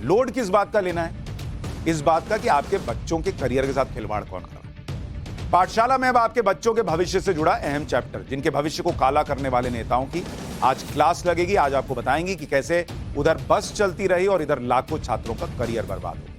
Load किस बात का लेना है? इस बात का कि आपके बच्चों के करियर के साथ खिलवाड़ कौन कर रहा है। पाठशाला में अब आपके बच्चों के भविष्य से जुड़ा अहम चैप्टर, जिनके भविष्य को काला करने वाले नेताओं की आज क्लास लगेगी। आज आपको बताएंगे कि कैसे उधर बस चलती रही और इधर लाखों छात्रों का करियर बर्बाद हो गया।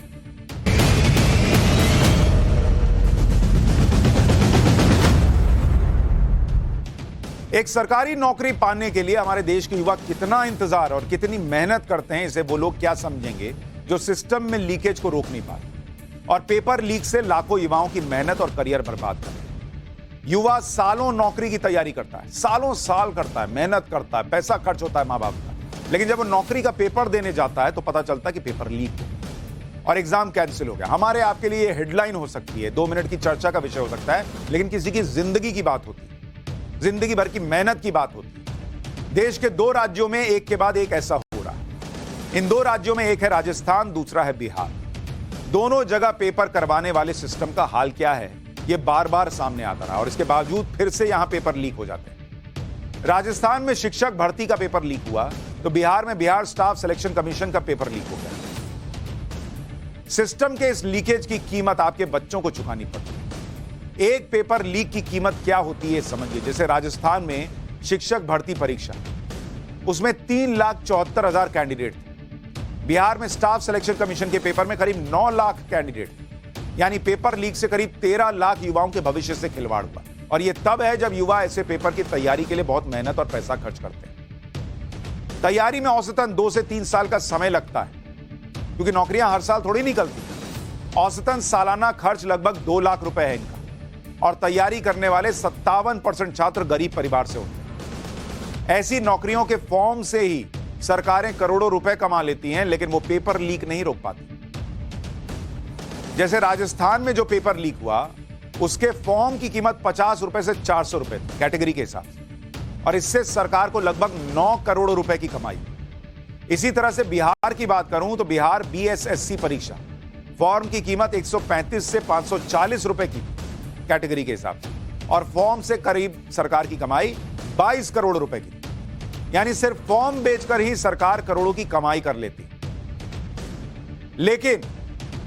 एक सरकारी नौकरी पाने के लिए हमारे देश के युवा कितना इंतजार और कितनी मेहनत करते हैं, इसे वो लोग क्या समझेंगे जो सिस्टम में लीकेज को रोक नहीं पाते और पेपर लीक से लाखों युवाओं की मेहनत और करियर बर्बाद करते हैं। युवा सालों नौकरी की तैयारी करता है, सालों साल करता है, मेहनत करता है, पैसा खर्च होता है मां बाप का, लेकिन जब वो नौकरी का पेपर देने जाता है तो पता चलता है कि पेपर लीक हो और एग्जाम कैंसिल हो गया। हमारे आपके लिए हेडलाइन हो सकती है, 2 मिनट की चर्चा का विषय हो सकता है, लेकिन किसी की जिंदगी की बात होती है, जिंदगी भर की मेहनत की बात होती है। देश के 2 राज्यों में एक के बाद एक ऐसा हो रहा है। इन 2 राज्यों में एक है राजस्थान, दूसरा है बिहार। दोनों जगह पेपर करवाने वाले सिस्टम का हाल क्या है, यह बार बार सामने आता रहा और इसके बावजूद फिर से यहां पेपर लीक हो जाते हैं। राजस्थान में शिक्षक भर्ती का पेपर लीक हुआ तो बिहार में बिहार स्टाफ सिलेक्शन कमीशन का पेपर लीक हो गया। सिस्टम के इस लीकेज की कीमत आपके बच्चों को चुकानी पड़ती है। एक पेपर लीक की कीमत क्या होती है समझिए। जैसे राजस्थान में शिक्षक भर्ती परीक्षा, उसमें 3,74,000 कैंडिडेट थे। बिहार में स्टाफ सिलेक्शन कमीशन के पेपर में करीब 9 लाख कैंडिडेट थे। यानी पेपर लीक से करीब 13 लाख युवाओं के भविष्य से खिलवाड़ हुआ। और यह तब है जब युवा ऐसे पेपर की तैयारी के लिए बहुत मेहनत और पैसा खर्च करते हैं। तैयारी में औसतन 2 से 3 साल का समय लगता है, क्योंकि नौकरियां हर साल थोड़ी निकलती। औसतन सालाना खर्च लगभग 2 लाख रुपए है इनका। और तैयारी करने वाले 57% छात्र गरीब परिवार से होते हैं। ऐसी नौकरियों के फॉर्म से ही सरकारें करोड़ों रुपए कमा लेती हैं, लेकिन वो पेपर लीक नहीं रोक पाती। जैसे राजस्थान में जो पेपर लीक हुआ, उसके फॉर्म की कीमत 50 रुपए से 400 रुपए थी कैटेगरी के हिसाब से, और इससे सरकार को लगभग 9 करोड़ रुपए की कमाई। इसी तरह से बिहार की बात करूं तो बिहार बीएसएससी परीक्षा फॉर्म की कीमत 135 से 540 रुपए की कैटेगरी के हिसाब से, और फॉर्म से करीब सरकार की कमाई 22 करोड़ रुपए की। यानी सिर्फ फॉर्म बेचकर ही सरकार करोड़ों की कमाई कर लेती। लेकिन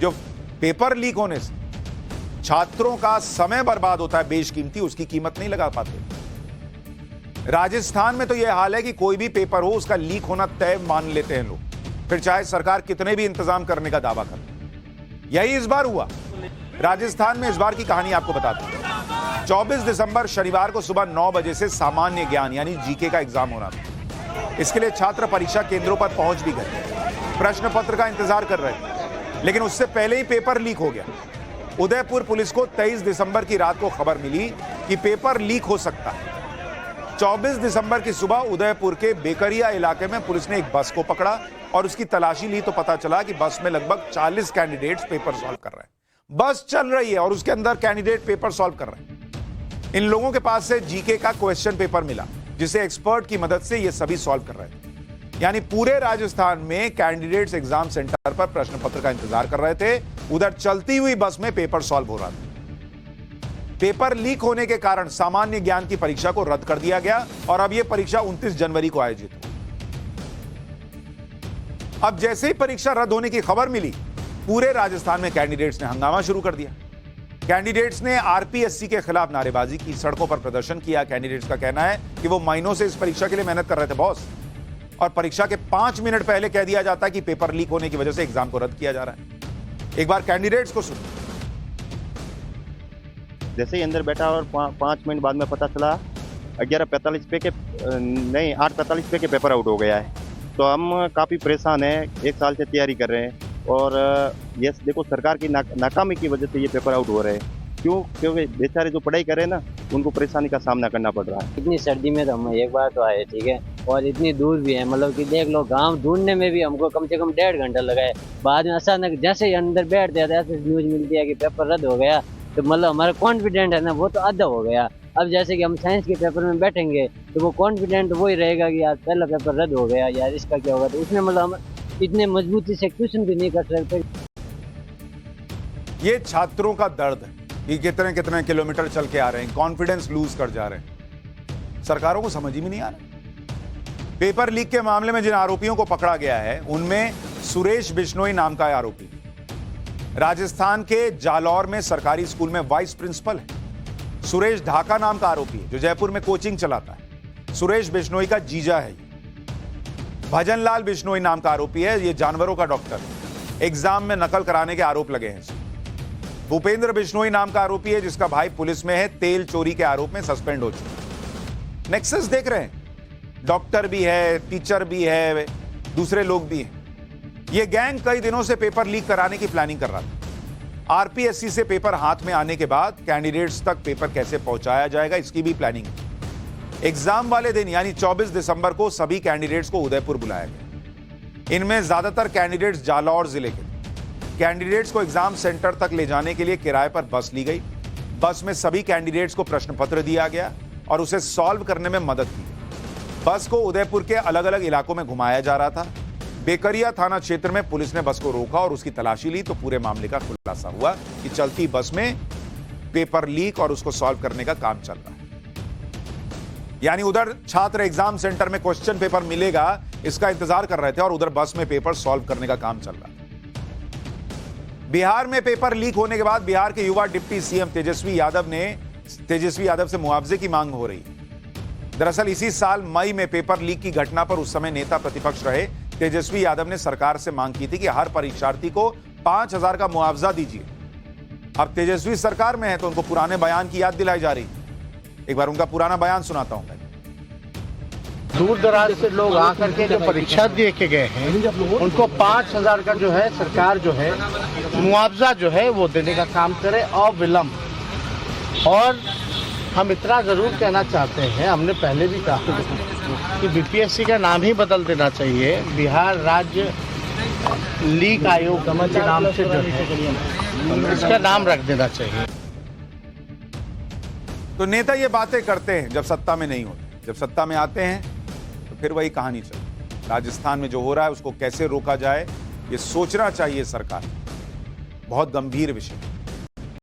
जो पेपर लीक होने से छात्रों का समय बर्बाद होता है बेशकीमती, उसकी कीमत नहीं लगा पाते। राजस्थान में तो यह हाल है कि कोई भी पेपर हो, उसका लीक होना तय मान लेते हैं लोग, फिर चाहे सरकार कितने भी इंतजाम करने का दावा करे। यही इस बार हुआ। राजस्थान में इस बार की कहानी आपको बताता हूं। 24 दिसंबर शनिवार को सुबह 9 बजे से सामान्य ज्ञान यानी जीके का एग्जाम होना था। इसके लिए छात्र परीक्षा केंद्रों पर पहुंच भी गए, प्रश्न पत्र का इंतजार कर रहे थे, लेकिन उससे पहले ही पेपर लीक हो गया। उदयपुर पुलिस को 23 दिसंबर की रात को खबर मिली कि पेपर लीक हो सकता है। 24 दिसंबर की सुबह उदयपुर के बेकरिया इलाके में पुलिस ने एक बस को पकड़ा और उसकी तलाशी ली तो पता चला कि बस में लगभग 40 कैंडिडेट्स पेपर सॉल्व कर रहे हैं। बस चल रही है और उसके अंदर कैंडिडेट पेपर सॉल्व कर रहे हैं। इन लोगों के पास से जीके का क्वेश्चन पेपर मिला, जिसे एक्सपर्ट की मदद से ये सभी सॉल्व कर रहे थे। यानी पूरे राजस्थान में कैंडिडेट्स एग्जाम सेंटर पर प्रश्न पत्र का इंतजार कर रहे थे, उधर चलती हुई बस में पेपर सॉल्व हो रहा था। पेपर लीक होने के कारण सामान्य ज्ञान की परीक्षा को रद्द कर दिया गया और अब यह परीक्षा 29 जनवरी को आयोजित हुई। अब जैसे ही परीक्षा रद्द होने की खबर मिली, पूरे राजस्थान में कैंडिडेट्स ने हंगामा शुरू कर दिया। कैंडिडेट्स ने आरपीएससी के खिलाफ नारेबाजी की, सड़कों पर प्रदर्शन किया। कैंडिडेट्स का कहना है कि वो महीनों से इस परीक्षा के लिए मेहनत कर रहे थे बॉस, और परीक्षा के 5 मिनट पहले कह दिया जाता है कि पेपर लीक होने की वजह से एग्जाम को रद्द किया जा रहा है। एक बार कैंडिडेट्स को सुनो। जैसे ही अंदर बैठा और 5 मिनट बाद में पता चला 11:45 पे के नहीं 8:45 पे के पेपर आउट हो गया है। तो हम काफ़ी परेशान हैं, 1 साल से तैयारी कर रहे हैं और ये देखो सरकार की नाकामी की वजह से ये पेपर आउट हो रहे हैं। क्योंकि बेचारे जो पढ़ाई कर रहे हैं ना, उनको परेशानी का सामना करना पड़ रहा है। इतनी सर्दी में तो हम एक बार तो आए, ठीक है, और इतनी दूर भी है, मतलब कि देख लो गांव ढूंढने में भी हमको कम से कम 1.5 घंटा लगा है। बाद में अचानक जैसे ही अंदर बैठ जाते ऐसे न्यूज मिलती है कि पेपर रद्द हो गया, तो मतलब हमारा कॉन्फिडेंट है ना वो तो आधा हो गया। अब जैसे कि हम साइंस के पेपर में बैठेंगे तो वो कॉन्फिडेंट वही रहेगा कि यार पहला पेपर रद्द हो गया, यार इसका क्या होगा। तो उसमें मतलब हम इतने मजबूती से क्वेश्चन भी नहीं कर सकते। ये छात्रों का दर्द है कि कितने कितने किलोमीटर चल के आ रहे हैं, कॉन्फिडेंस लूज कर जा रहे हैं। सरकारों को समझ ही में नहीं आ रहा। पेपर लीक के मामले में जिन आरोपियों को पकड़ा गया है उनमें सुरेश बिश्नोई नाम का आरोपी राजस्थान के जालौर में सरकारी स्कूल में वाइस प्रिंसिपल है। सुरेश ढाका नाम का आरोपी है जो जयपुर में कोचिंग चलाता है। सुरेश बिश्नोई का जीजा है। भजनलाल बिश्नोई नाम का आरोपी है, ये जानवरों का डॉक्टर है। एग्जाम में नकल कराने के आरोप लगे हैं। भूपेंद्र बिश्नोई नाम का आरोपी है जिसका भाई पुलिस में है, तेल चोरी के आरोप में सस्पेंड हो चुका है। नेक्सस देख रहे हैं, डॉक्टर भी है, टीचर भी है, दूसरे लोग भी हैं। यह गैंग कई दिनों से पेपर लीक कराने की प्लानिंग कर रहा था। आरपीएससी से पेपर हाथ में आने के बाद कैंडिडेट्स तक पेपर कैसे पहुंचाया जाएगा इसकी भी प्लानिंग है। एग्जाम वाले दिन यानी 24 दिसंबर को सभी कैंडिडेट्स को उदयपुर बुलाया गया। इनमें ज्यादातर कैंडिडेट्स जालौर जिले के। कैंडिडेट्स को एग्जाम सेंटर तक ले जाने के लिए किराए पर बस ली गई। बस में सभी कैंडिडेट्स को प्रश्न पत्र दिया गया और उसे सॉल्व करने में मदद की। बस को उदयपुर के अलग अलग इलाकों में घुमाया जा रहा था। बेकरिया थाना क्षेत्र में पुलिस ने बस को रोका और उसकी तलाशी ली तो पूरे मामले का खुलासा हुआ कि चलती बस में पेपर लीक और उसको सॉल्व करने का काम चल रहा है। यानी उधर छात्र एग्जाम सेंटर में क्वेश्चन पेपर मिलेगा इसका इंतजार कर रहे थे और उधर बस में पेपर सॉल्व करने का काम चल रहा है। बिहार में पेपर लीक होने के बाद बिहार के युवा डिप्टी सीएम तेजस्वी यादव से मुआवजे की मांग हो रही है। दरअसल इसी साल मई में पेपर लीक की घटना पर उस समय नेता प्रतिपक्ष रहे तेजस्वी यादव ने सरकार से मांग की थी कि हर परीक्षार्थी को 5,000 का मुआवजा दीजिए। अब तेजस्वी सरकार में है तो उनको पुराने बयान की याद दिलाई जा रही। एक बार उनका पुराना बयान सुनाता हूं। दूर दराज से लोग आकर के जो परीक्षा दे के गए हैं उनको 5,000 का जो है सरकार जो है मुआवजा जो है वो देने का काम करे अविलंब। और हम इतना जरूर कहना चाहते हैं, हमने पहले भी कहा कि बीपीएससी का नाम ही बदल देना चाहिए। बिहार राज्य लीक आयोग के नाम से जो है इसका नाम रख देना चाहिए। तो नेता ये बातें करते हैं जब सत्ता में नहीं होते, जब सत्ता में आते हैं तो फिर वही कहानी चलती। राजस्थान में जो हो रहा है उसको कैसे रोका जाए ये सोचना चाहिए सरकार। बहुत गंभीर विषय।